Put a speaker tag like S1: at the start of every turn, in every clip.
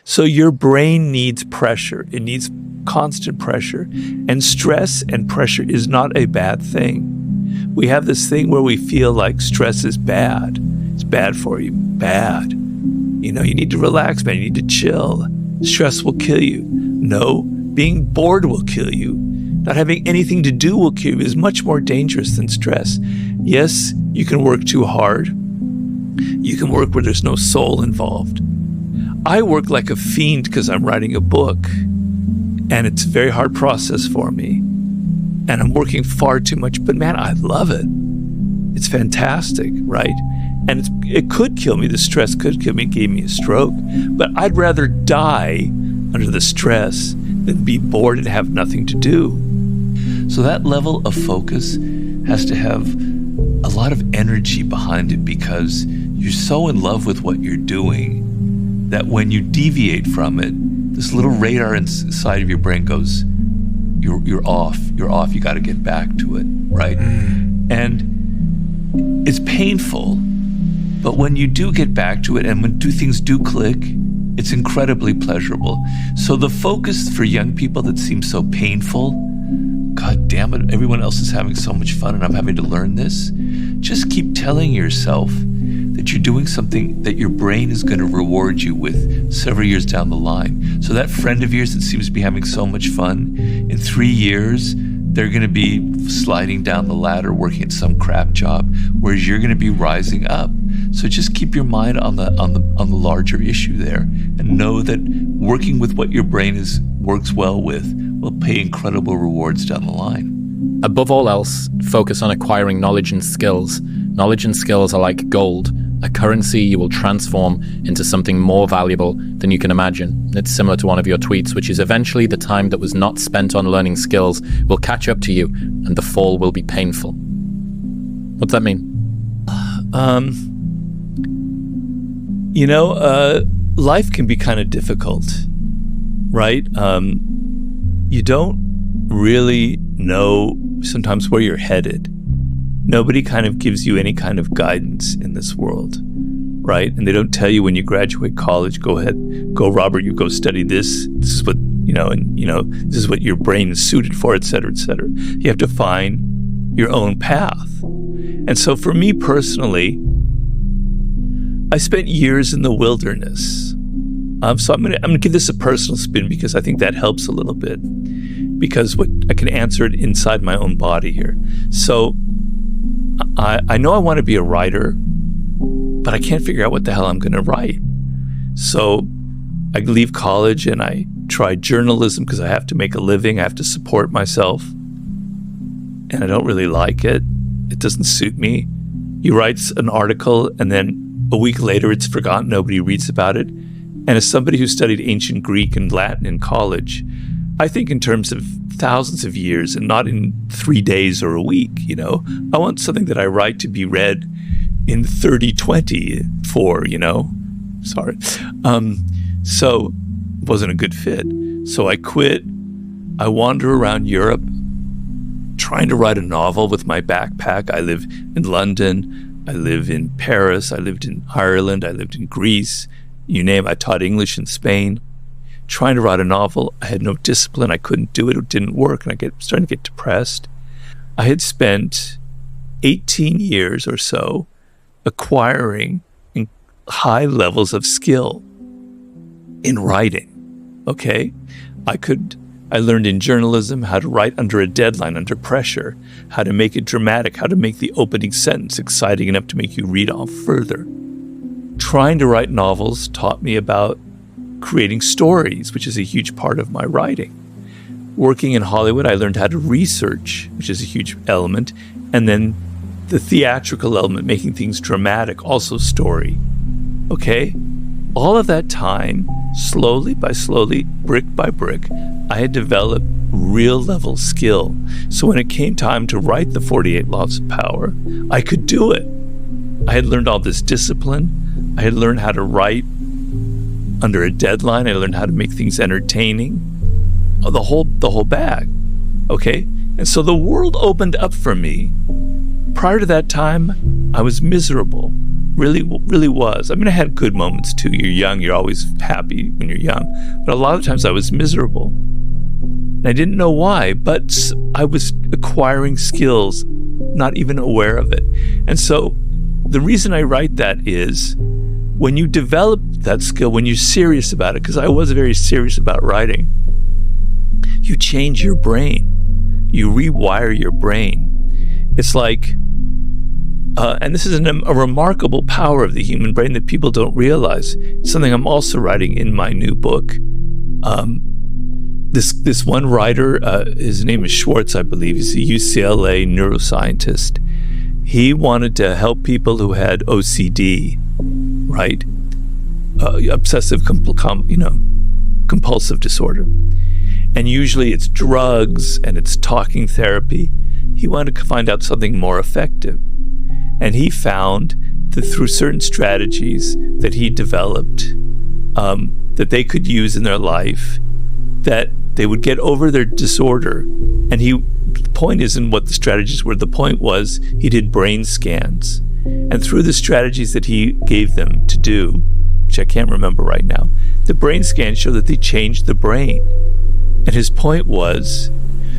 S1: So your brain needs pressure. It needs constant pressure. And stress and pressure is not a bad thing. We have this thing where we feel like stress is bad. It's bad for you. Bad. You need to relax, man. You need to chill. Stress will kill you. No, being bored will kill you. Not having anything to do will kill you. Is much more dangerous than stress. Yes, you can work too hard. You can work where there's no soul involved. I work like a fiend because I'm writing a book, and it's a very hard process for me. And I'm working far too much, but man, I love it. It's fantastic, right? And it could kill me. The stress could kill me, gave me a stroke. But I'd rather die under the stress than be bored and have nothing to do. So that level of focus has to have a lot of energy behind it, because you're so in love with what you're doing that when you deviate from it, this little radar inside of your brain goes, you're off, you got to get back to it, right? And it's painful, but when you do get back to it and when things do click, it's incredibly pleasurable. So the focus for young people that seems so painful, God damn it, everyone else is having so much fun and I'm having to learn this. Just keep telling yourself that you're doing something that your brain is going to reward you with several years down the line. So that friend of yours that seems to be having so much fun, in 3 years, they're going to be sliding down the ladder, working at some crap job, whereas you're going to be rising up. So just keep your mind on the larger issue there, and know that working with what your brain works well with will pay incredible rewards down the line.
S2: Above all else, focus on acquiring knowledge and skills. Knowledge and skills are like gold, a currency you will transform into something more valuable than you can imagine. It's similar to one of your tweets, which is eventually the time that was not spent on learning skills will catch up to you and the fall will be painful. What's that mean?
S1: Life can be kind of difficult, right? You don't really know sometimes where you're headed. Nobody kind of gives you any kind of guidance in this world, right? And they don't tell you when you graduate college, go ahead, go Robert, you go study this. This is what, this is what your brain is suited for, et cetera, et cetera. You have to find your own path. And so for me personally, I spent years in the wilderness. So I'm gonna give this a personal spin because I think that helps a little bit, because I can answer it inside my own body here. So I know I want to be a writer, but I can't figure out what the hell I'm going to write. So I leave college and I try journalism because I have to make a living. I have to support myself. And I don't really like it. It doesn't suit me. You write an article and then a week later it's forgotten. Nobody reads about it. And as somebody who studied ancient Greek and Latin in college, I think in terms of thousands of years and not in 3 days or a week, I want something that I write to be read in 3024, sorry. So it wasn't a good fit. So I quit. I wander around Europe trying to write a novel with my backpack. I live in London. I live in Paris. I lived in Ireland. I lived in Greece. You name it. I taught English in Spain. Trying to write a novel, I had no discipline. I couldn't do it. It didn't work. And I starting to get depressed. I had spent 18 years or so acquiring high levels of skill in writing. Okay? I learned in journalism how to write under a deadline, under pressure, how to make it dramatic, how to make the opening sentence exciting enough to make you read on further. Trying to write novels taught me about creating stories, which is a huge part of my writing. Working in Hollywood, I learned how to research, which is a huge element, and then the theatrical element, making things dramatic, also story. Okay? All of that time, slowly by slowly, brick by brick, I had developed real level skill. So when it came time to write the 48 Laws of Power, I could do it. I had learned all this discipline. I had learned how to write under a deadline. I learned how to make things entertaining. The whole bag. Okay? And so the world opened up for me. Prior to that time, I was miserable. Really, really was. I mean, I had good moments too. You're young, you're always happy when you're young. But a lot of times I was miserable. And I didn't know why, but I was acquiring skills, not even aware of it. And so the reason I write that is when you develop that skill, when you're serious about it, because I was very serious about writing, you change your brain. You rewire your brain. It's like, and this is a remarkable power of the human brain that people don't realize. It's something I'm also writing in my new book. This one writer, his name is Schwartz, I believe. He's a UCLA neuroscientist. He wanted to help people who had OCD, right? Obsessive compulsive disorder. And usually it's drugs and it's talking therapy. He wanted to find out something more effective. And he found that through certain strategies that he developed, that they could use in their life, that they would get over their disorder. And the point isn't what the strategies were. The point was he did brain scans. And through the strategies that he gave them to do, which I can't remember right now, the brain scans show that they changed the brain. And his point was,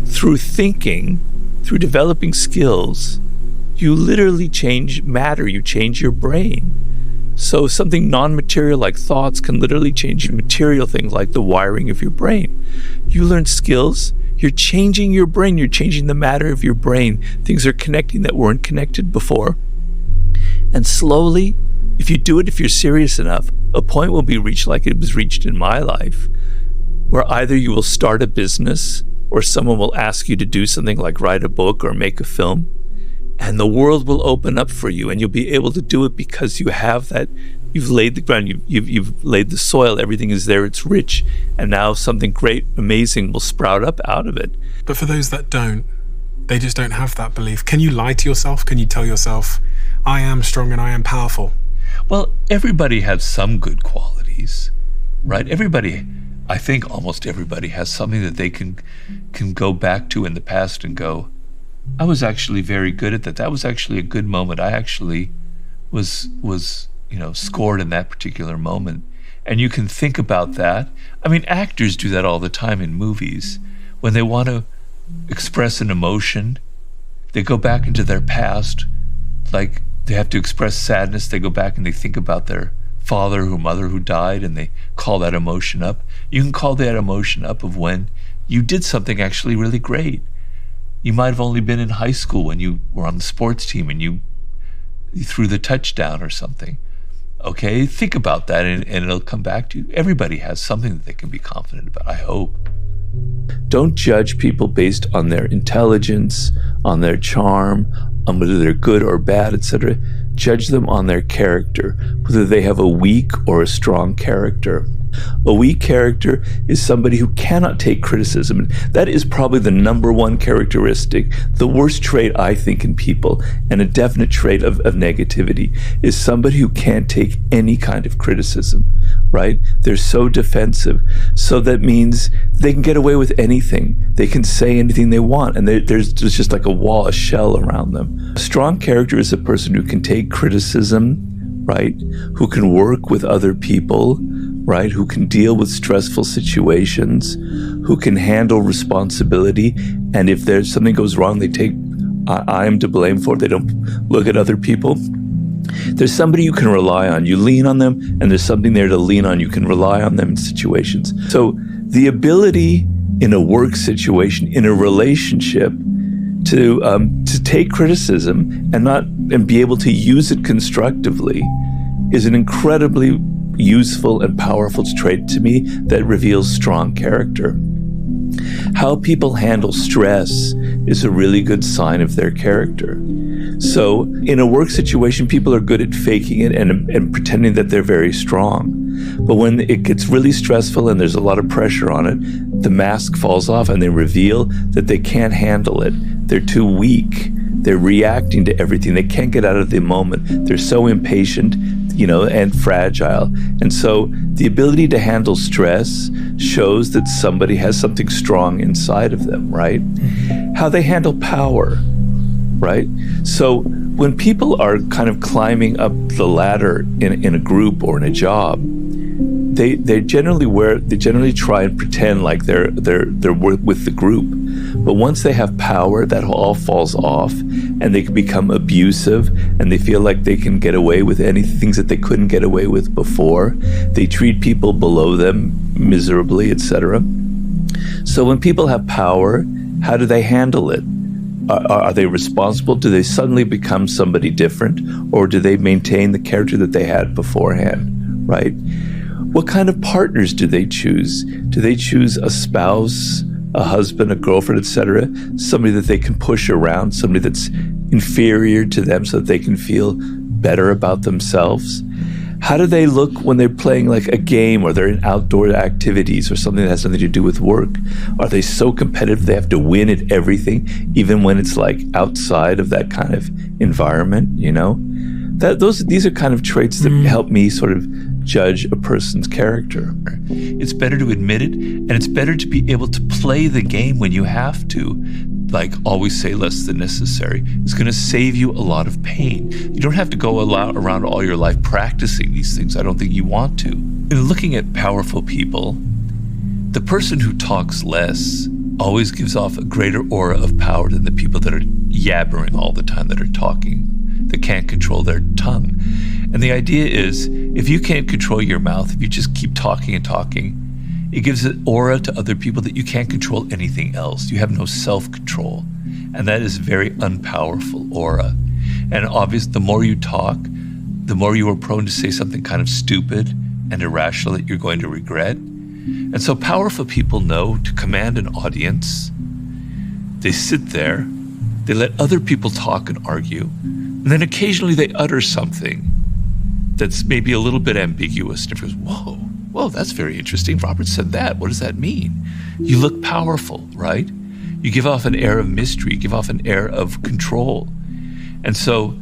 S1: through thinking, through developing skills, you literally change matter, you change your brain. So something non-material like thoughts can literally change material things like the wiring of your brain. You learn skills, you're changing your brain, you're changing the matter of your brain. Things are connecting that weren't connected before. And slowly, if you do it, if you're serious enough, a point will be reached like it was reached in my life, where either you will start a business or someone will ask you to do something like write a book or make a film. And the world will open up for you, and you'll be able to do it because you have that. You've laid the ground. You've laid the soil. Everything is there. It's rich, and now something great, amazing will sprout up out of it.
S3: But for those that don't, they just don't have that belief. Can you lie to yourself? Can you tell yourself, "I am strong and I am powerful"?
S1: Well, everybody has some good qualities, right? Everybody, I think, almost everybody has something that they can go back to in the past and go, I was actually very good at that. That was actually a good moment. I actually was scored in that particular moment. And you can think about that. I mean, actors do that all the time in movies. When they want to express an emotion, they go back into their past. Like they have to express sadness, they go back and they think about their father or mother who died, and they call that emotion up. You can call that emotion up of when you did something actually really great. You might have only been in high school when you were on the sports team and you threw the touchdown or something. Okay, think about that and it'll come back to you. Everybody has something that they can be confident about, I hope. Don't judge people based on their intelligence, on their charm, on whether they're good or bad, etc. Judge them on their character, whether they have a weak or a strong character. A weak character is somebody who cannot take criticism. And that is probably the number one characteristic, the worst trait, I think, in people, and a definite trait of negativity, is somebody who can't take any kind of criticism, right? They're so defensive. So that means they can get away with anything. They can say anything they want, and there's just like a wall, a shell around them. A strong character is a person who can take criticism, right? Who can work with other people, right? Who can deal with stressful situations, who can handle responsibility. And if there's something goes wrong, they take, I am to blame for it. They don't look at other people. There's somebody you can rely on. You lean on them, and there's something there to lean on. You can rely on them in situations. So the ability in a work situation, in a relationship, to take criticism and be able to use it constructively is an incredibly useful and powerful trait to me that reveals strong character. How people handle stress is a really good sign of their character. So in a work situation, people are good at faking it and pretending that they're very strong. But when it gets really stressful and there's a lot of pressure on it, the mask falls off and they reveal that they can't handle it. They're too weak. They're reacting to everything. They can't get out of the moment. They're so impatient, and fragile. And so the ability to handle stress shows that somebody has something strong inside of them, right? How they handle power. right? So when people are kind of climbing up the ladder in a group or in a job, they generally try and pretend like they're with the group. But once they have power, that all falls off, and they can become abusive, and they feel like they can get away with things that they couldn't get away with before. They treat people below them miserably, etc. So when people have power, how do they handle it? Are they responsible? Do they suddenly become somebody different, or do they maintain the character that they had beforehand, right? What kind of partners do they choose? Do they choose a spouse, a husband, a girlfriend, etc.? Somebody that they can push around, somebody that's inferior to them so that they can feel better about themselves? How do they look when they're playing like a game, or they're in outdoor activities or something that has nothing to do with work? Are they so competitive they have to win at everything, even when it's like outside of that kind of environment, you know? These are kind of traits that help me sort of judge a person's character. It's better to admit it, and it's better to be able to play the game when you have to. Like, always say less than necessary. It's going to save you a lot of pain. You don't have to go around all your life practicing these things. I don't think you want to. In looking at powerful people, the person who talks less always gives off a greater aura of power than the people that are yabbering all the time, that are talking, that can't control their tongue. And the idea is, if you can't control your mouth, if you just keep talking and talking, it gives an aura to other people that you can't control anything else. You have no self-control. And that is a very unpowerful aura. And obviously, the more you talk, the more you are prone to say something kind of stupid and irrational that you're going to regret. And so powerful people know to command an audience. They sit there, they let other people talk and argue, and then occasionally they utter something that's maybe a little bit ambiguous. And everyone goes, whoa, that's very interesting. Robert said that. What does that mean? You look powerful, right? You give off an air of mystery, you give off an air of control. And so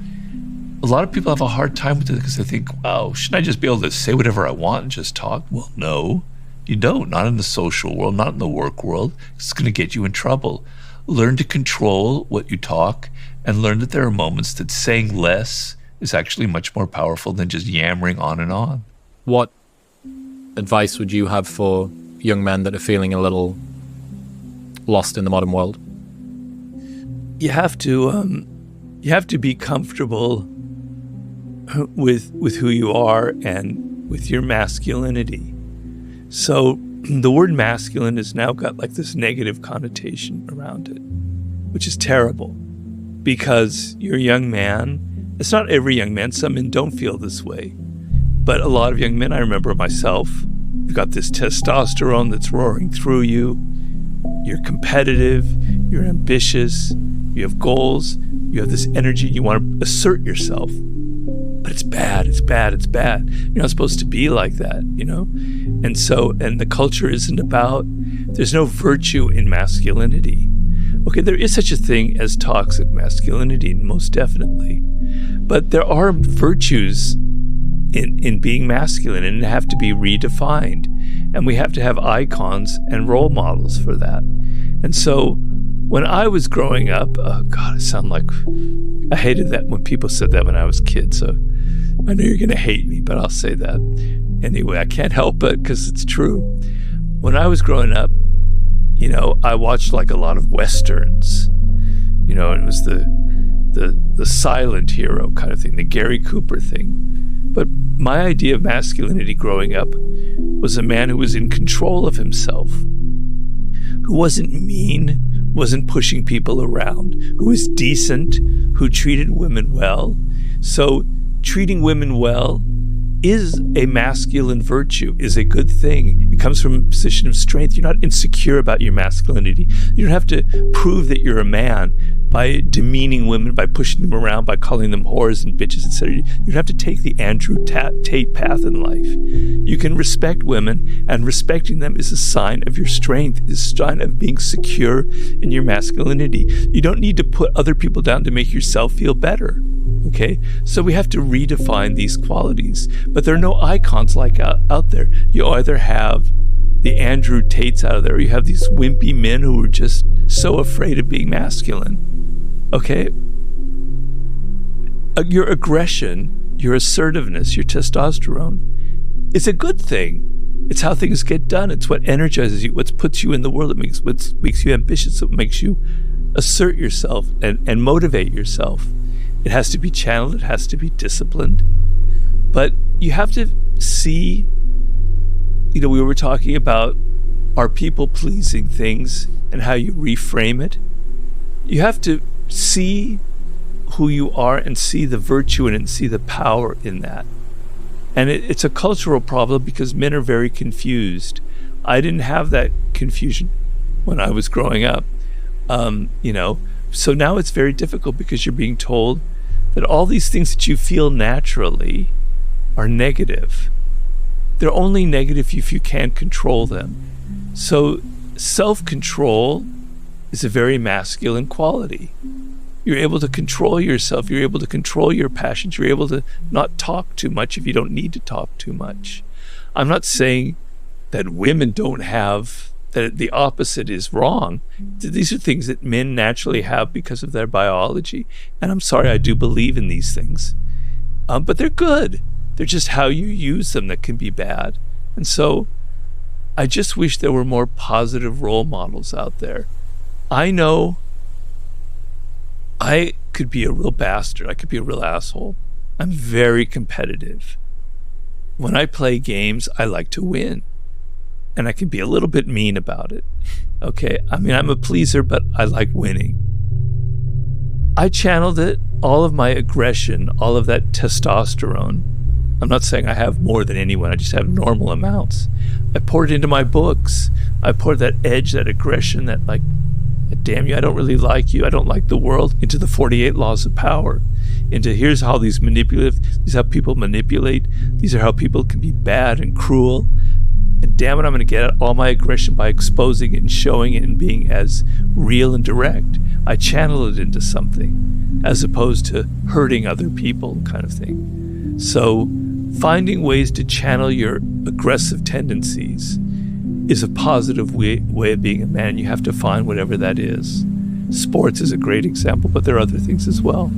S1: a lot of people have a hard time with it because they think, wow, shouldn't I just be able to say whatever I want and just talk? Well, no, you don't. Not in the social world, not in the work world. It's going to get you in trouble. Learn to control what you talk, and learn that there are moments that saying less is actually much more powerful than just yammering on and on.
S2: What advice would you have for young men that are feeling a little lost in the modern world?
S1: You have to be comfortable with who you are and with your masculinity. So the word masculine has now got like this negative connotation around it, which is terrible, because you're a young man. It's not every young man. Some men don't feel this way. But a lot of young men, I remember myself, you've got this testosterone that's roaring through you. You're competitive, you're ambitious, you have goals, you have this energy, you want to assert yourself. But it's bad. You're not supposed to be like that, you know? And the culture isn't about, there's no virtue in masculinity. Okay, there is such a thing as toxic masculinity, most definitely. But there are virtues in being masculine, and have to be redefined. And we have to have icons and role models for that. And so when I was growing up, oh God, I sound like, I hated that when people said that when I was a kid. So I know you're going to hate me, but I'll say that. Anyway, I can't help it because it's true. When I was growing up, you know, I watched like a lot of Westerns, you know, it was the silent hero kind of thing, the Gary Cooper thing. But my idea of masculinity growing up was a man who was in control of himself, who wasn't mean, wasn't pushing people around, who was decent, who treated women well. So treating women well is a masculine virtue, is a good thing. It comes from a position of strength. You're not insecure about your masculinity. You don't have to prove that you're a man by demeaning women, by pushing them around, by calling them whores and bitches, etc. You don't have to take the Andrew Tate path in life. You can respect women, and respecting them is a sign of your strength, is a sign of being secure in your masculinity. You don't need to put other people down to make yourself feel better. Okay, so we have to redefine these qualities, but there are no icons like out there. You either have the Andrew Tates out of there, or you have these wimpy men who are just so afraid of being masculine. Okay, your aggression, your assertiveness, your testosterone is a good thing. It's how things get done. It's what energizes you, what puts you in the world. What makes you ambitious. What makes you assert yourself and motivate yourself. It has to be channeled. It has to be disciplined. But you have to see, we were talking about our people-pleasing things and how you reframe it. You have to see who you are and see the virtue in it and see the power in that. And it's a cultural problem because men are very confused. I didn't have that confusion when I was growing up. So now it's very difficult because you're being told that all these things that you feel naturally are negative. They're only negative if you can't control them. So self-control is a very masculine quality. You're able to control yourself. You're able to control your passions. You're able to not talk too much if you don't need to talk too much. I'm not saying that women don't have, that the opposite is wrong. These are things that men naturally have because of their biology. And I'm sorry, I do believe in these things. But they're good. They're just how you use them that can be bad. And so I just wish there were more positive role models out there. I know I could be a real bastard. I could be a real asshole. I'm very competitive. When I play games, I like to win. And I can be a little bit mean about it. Okay? I mean, I'm a pleaser, but I like winning. I channeled it, all of my aggression, all of that testosterone. I'm not saying I have more than anyone. I just have normal amounts. I poured it into my books. I poured that edge, that aggression, that like, damn you, I don't really like you, I don't like the world, into the 48 laws of power, into here's how these are how people manipulate, these are how people can be bad and cruel, and damn it, I'm going to get all my aggression by exposing it and showing it and being as real and direct. I channel it into something as opposed to hurting other people kind of thing. So finding ways to channel your aggressive tendencies is a positive way of being a man. You have to find whatever that is. Sports is a great example, but there are other things as well.